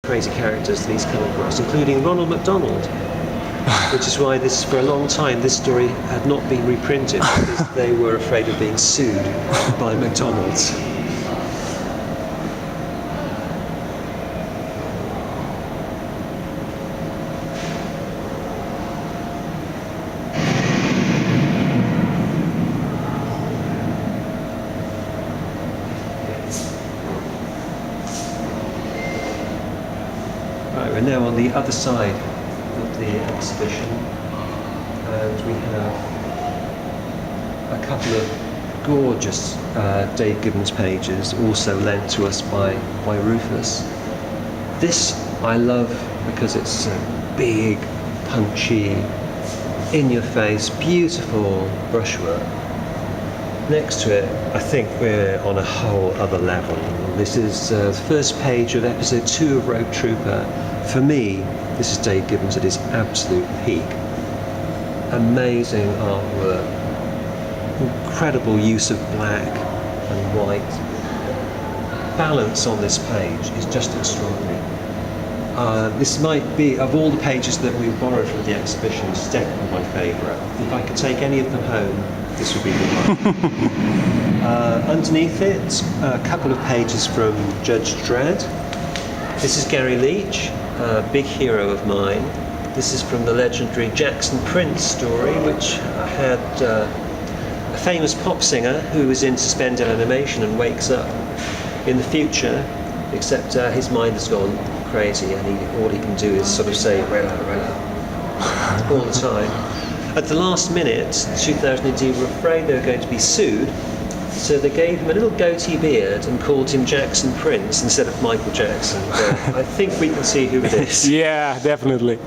crazy characters that he's come across, including Ronald McDonald, which is why this, for a long time, this story had not been reprinted because they were afraid of being sued by McDonald's. We're now on the other side of the exhibition, and we have a couple of gorgeous Dave Gibbons pages, also lent to us by Rufus. This I love because it's big, punchy, in-your-face, beautiful brushwork. Next to it, I think we're on a whole other level. This is the first page of episode 2 of Rogue Trooper. For me, this is Dave Gibbons at his absolute peak. Amazing artwork, incredible use of black and white. Balance on this page is just extraordinary. This might be, of all the pages that we've borrowed from the exhibition, is definitely my favourite. If I could take any of them home, this would be the one. Underneath it, a couple of pages from Judge Dredd. This is Gary Leach, a big hero of mine. This is from the legendary Jackson Prince story, which had a famous pop singer who was in suspended animation and wakes up in the future, except his mind has gone crazy and all he can do is sort of say "Rella, Rella" all the time. At the last minute, 2000 AD, were afraid they were going to be sued, so they gave him a little goatee beard and called him Jackson Prince instead of Michael Jackson. I think we can see who it is. Yeah, definitely.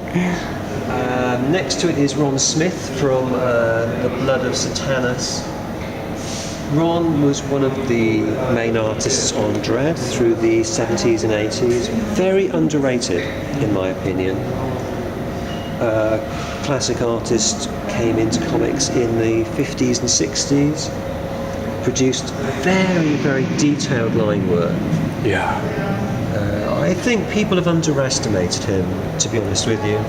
Next to it is Ron Smith from The Blood of Satanus. Ron was one of the main artists on Dredd through the 70s and 80s. Very underrated, in my opinion. Classic artist, came into comics in the 50s and 60s. Produced very, very detailed line work. Yeah. I think people have underestimated him, to be honest with you.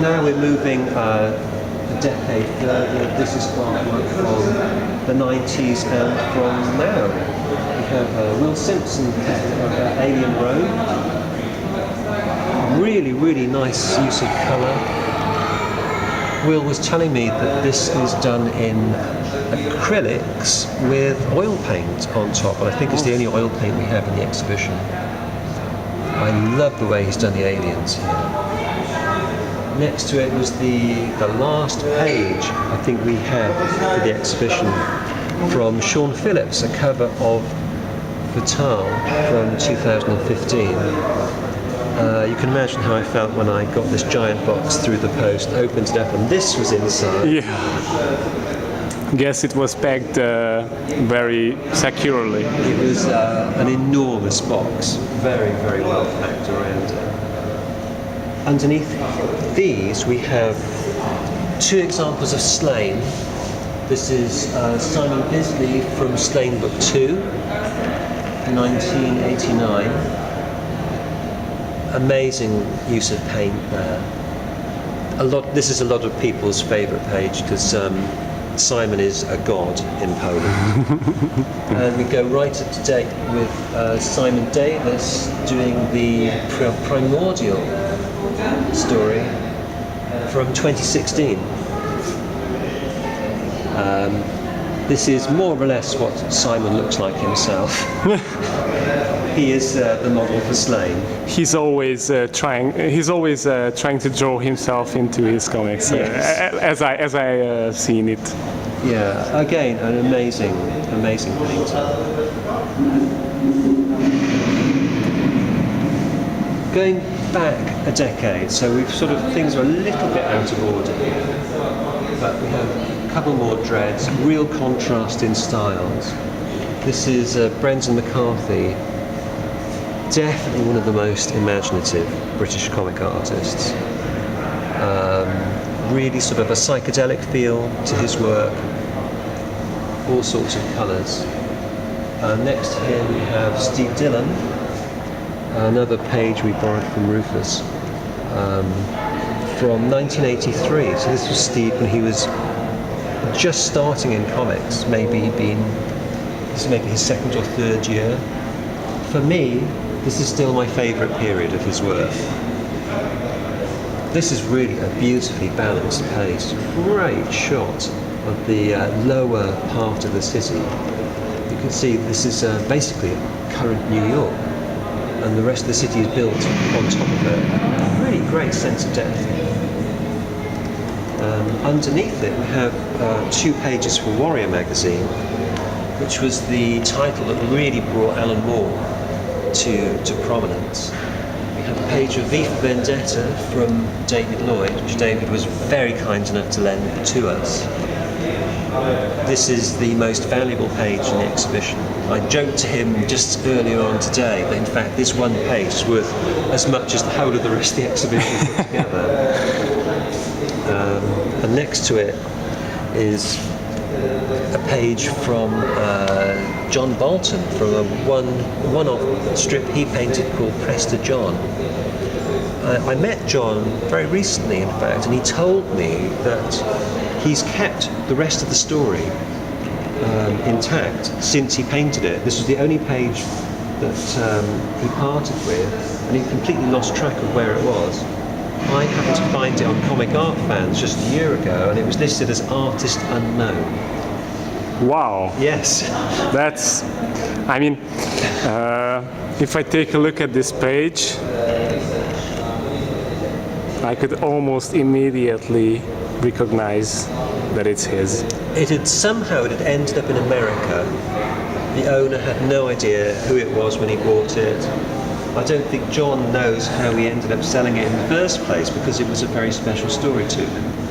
Now we're moving a decade further. This is artwork from the 90s and from now. We have Will Simpson, Alien Road. Really, really nice use of colour. Will was telling me that this is done in acrylics with oil paint on top, and I think it's the only oil paint we have in the exhibition. I love the way he's done the aliens here. Next to it was the last page I think we had for the exhibition from Sean Phillips, a cover of Vital from 2015. You can imagine how I felt when I got this giant box through the post, opened it up, and this was inside. Yeah. Guess it was packed very securely. It was an enormous box, very, very well packed around it. Underneath these we have 2 examples of Slain. This is Simon Bisley from Slain Book 2, 1989. Amazing use of paint there. This is a lot of people's favourite page because Simon is a god in Poland. And we go right up to date with Simon Davis doing the Primordial story from 2016. This is more or less what Simon looks like himself. He is the model for Slain. He's always trying. He's always trying to draw himself into his comics, Yes. as I seen it. Yeah, again, an amazing painter. Going back a decade, so we've sort of, things are a little bit out of order, but we have a couple more Dredds, real contrast in styles. This is Brendan McCarthy, definitely one of the most imaginative British comic artists. Really sort of a psychedelic feel to his work, all sorts of colours. Next here we have Steve Dillon, another page we borrowed from Rufus, from 1983. So this was Steve when he was just starting in comics. This is maybe his second or third year. For me, this is still my favourite period of his work. This is really a beautifully balanced page. Great shot of the lower part of the city. You can see this is basically current New York, and the rest of the city is built on top of it. Really great sense of depth. Underneath it we have 2 pages for Warrior magazine, which was the title that really brought Alan Moore to prominence. We have a page of V for Vendetta from David Lloyd, which David was very kind enough to lend to us. This is the most valuable page in the exhibition. I joked to him just earlier on today that in fact this one page is worth as much as the whole of the rest of the exhibition put together. And next to it is a page from John Bolton from a one-off strip he painted called Prester John. I met John very recently, in fact, and he told me that he's kept the rest of the story intact since he painted it. This was the only page that he parted with, and he completely lost track of where it was. I happened to find it on Comic Art Fans just a year ago, and it was listed as Artist Unknown. Wow. Yes. That's, I mean, if I take a look at this page, I could almost immediately recognize that it's his. It had ended up in America. The owner had no idea who it was when he bought it. I don't think John knows how he ended up selling it in the first place, because it was a very special story to him.